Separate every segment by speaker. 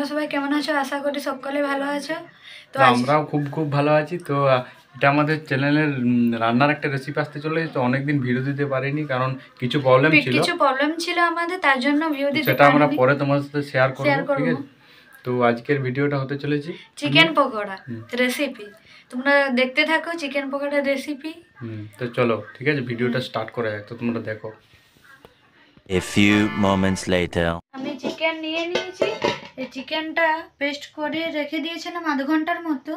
Speaker 1: সবাই কেমন আছো? আশা করি সকলে ভালো আছো। তো
Speaker 2: আমরাও খুব ভালো আছি। তো এটা আমাদের চ্যানেলের রান্নার একটা রেসিপি আসতে চলেছে। তো অনেকদিন ভিডিও দিতে পারিনি কারণ কিছু প্রবলেম
Speaker 1: ছিল আমাদের, তার জন্য ভিডিও দিতে
Speaker 2: সেটা আমরা
Speaker 1: পারিনি।
Speaker 2: পরে তোমার সাথে শেয়ার
Speaker 1: শেয়ার
Speaker 2: করব, ঠিক
Speaker 1: করব।
Speaker 2: আছে? তো আজকের ভিডিওটা হতে চলেছে
Speaker 1: চিকেন পকোড়া রেসিপি। তোমরা দেখতে থাকো চিকেন পকোড়া রেসিপি।
Speaker 2: তো চলো, ঠিক আছে, ভিডিওটা স্টার্ট করা যাক। তো তোমরা দেখো।
Speaker 3: A few moments later.
Speaker 1: আমি চিকেন নিয়ে নিয়েছি। এই চিকেনটা পেস্ট করে রেখে দিয়েছিলাম আধ ঘন্টার মতো।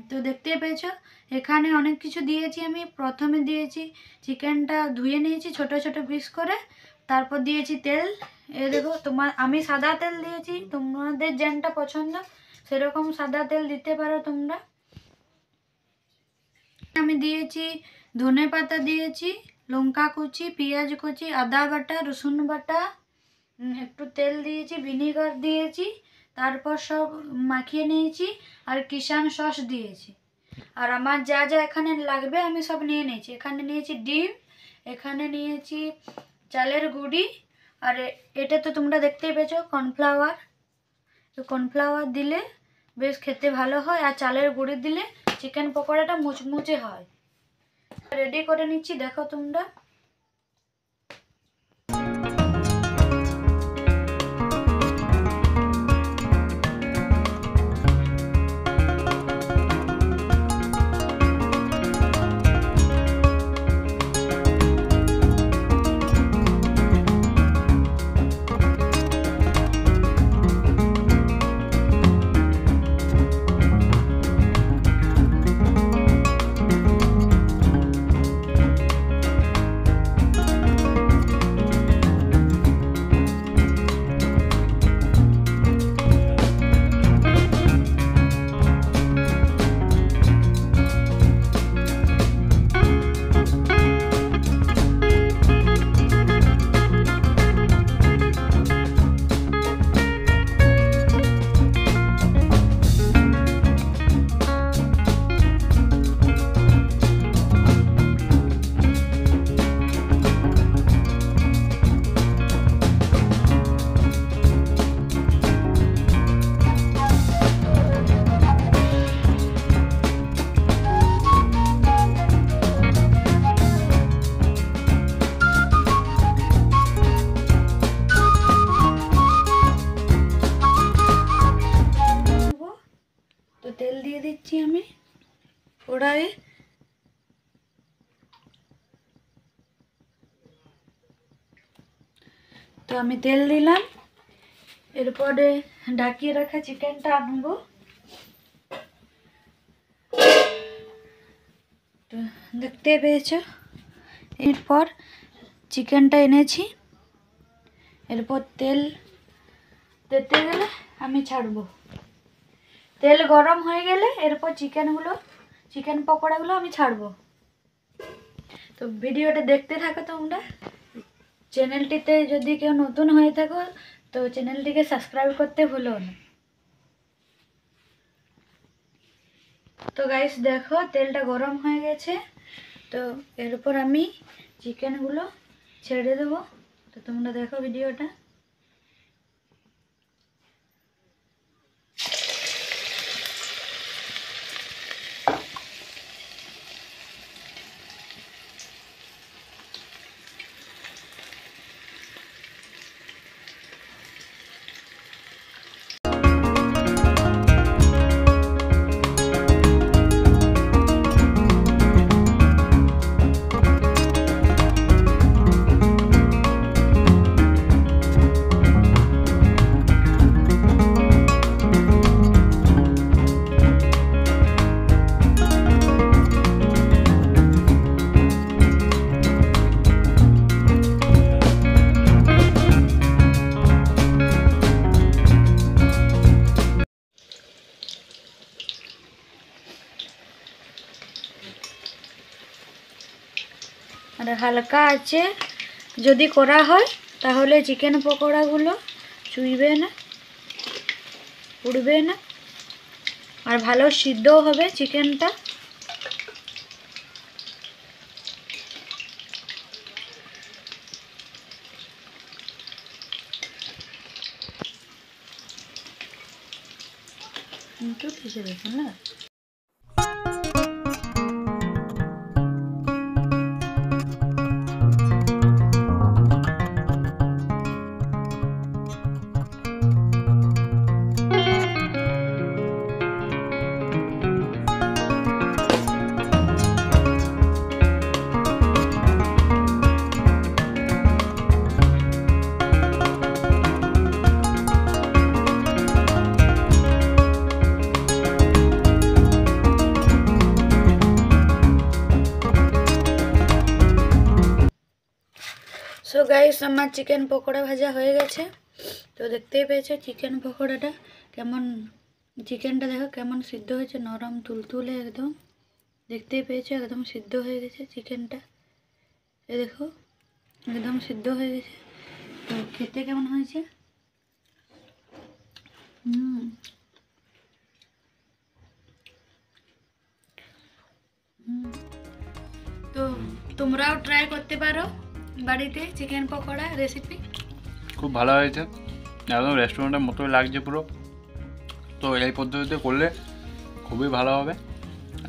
Speaker 1: তো দেখতেই পেয়েছো এখানে অনেক কিছু দিয়েছি। আমি প্রথমে দিয়েছি চিকেনটা ধুয়ে নিয়েছি ছোট ছোট পিস করে, তারপর দিয়েছি তেল। দেখো আমি সাদা তেল দিয়েছি, তোমাদের যেটা পছন্দ সেরকম সাদা তেল দিতে পারো তোমরা। আমি দিয়েছি ধনে পাতা, দিয়েছি লঙ্কা কুচি, পেঁয়াজ কুচি, আদা বাটা, রসুন বাটা, একটু তেল দিয়েছি, ভিনিগার দিয়েছি, তারপর সব মাখিয়ে নিয়েছি আর কিষান সস দিয়েছি। আর আমার যা যা এখানে লাগবে আমি সব নিয়ে নিয়েছি। এখানে নিয়েছি ডিম, এখানে নিয়েছি চালের গুঁড়ি, আর এটা তো তোমরা দেখতেই পেয়েছো কর্নফ্লাওয়ার। তো কর্নফ্লাওয়ার দিলে বেশ খেতে ভালো হয়, আর চালের গুঁড়ি দিলে চিকেন পকোড়াটা মুচমুচে হয়। রেডি করে নিচ্ছি, দেখো তোমরা। তো তেল দিয়ে দিচ্ছি আমি কড়াইয়ে। তো আমি তেল দিলাম, এরপরে ঢাকিয়ে রাখা চিকেনটা আনবো। তো দেখতে পেয়েছো এরপর চিকেনটা এনেছি। এরপর তেল দিতে গেলে আমি ছাড়বো। তেল গরম হয়ে গেলে এরপর চিকেন পকোড়াগুলো আমি ছাড়বো। তো ভিডিওটা দেখতে থাকো তোমরা। চ্যানেলটিতে যদি কেউ নতুন হয়ে থাকো তো চ্যানেলটিকে সাবস্ক্রাইব করতে ভুলো না। তো গাইস দেখো তেলটা গরম হয়ে গেছে। তো এরপর আমি চিকেনগুলো ছেড়ে দেবো। তো তোমরা দেখো ভিডিওটা। আর হালকা আছে যদি করা হয় তাহলে চিকেন পকোড়াগুলো চুইবে না, উড়বে না, আর ভালো সিদ্ধও হবে চিকেনটা। ইউটিউব হিসেবে না। সো গাইস আমার চিকেন পকোড়া ভাজা হয়ে গেছে। তো দেখতেই পেয়েছো চিকেন পকোড়াটা কেমন, চিকেনটা দেখো কেমন সিদ্ধ হয়েছে, নরম তুলতুলে একদম। দেখতেই পেয়েছো একদম সিদ্ধ হয়ে গেছে চিকেনটা, এই দেখো একদম সিদ্ধ হয়ে গেছে। তো খেতে কেমন হয়েছে? তো তোমরাও ট্রাই করতে পারো বাড়িতে চিকেন পকোড়া রেসিপি।
Speaker 2: খুব ভালো হয়েছে, একদম রেস্টুরেন্টের মতোই লাগছে পুরো। তো এই পদ্ধতিতে করলে খুবই ভালো হবে,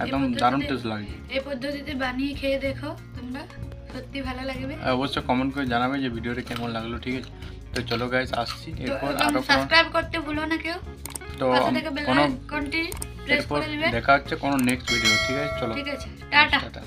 Speaker 2: একদম দারুণ টেস্ট লাগছে।
Speaker 1: এই পদ্ধতিতে বানিয়ে খেয়ে দেখো তোমরা, সত্যি ভালো লাগবে।
Speaker 2: অবশ্যই কমেন্ট করে জানাবে যে ভিডিওটা কেমন লাগলো, ঠিক আছে? তো চলো গাইস আসছি, এরপর আরো
Speaker 1: সাবস্ক্রাইব করতে ভুলো না কেউ।
Speaker 2: তো
Speaker 1: পাশে থেকে বেল আইকনটি প্রেস করে দিবেন।
Speaker 2: দেখা হচ্ছে কোনো নেক্সট ভিডিও, ঠিক আছে? চলো,
Speaker 1: ঠিক আছে, টাটা।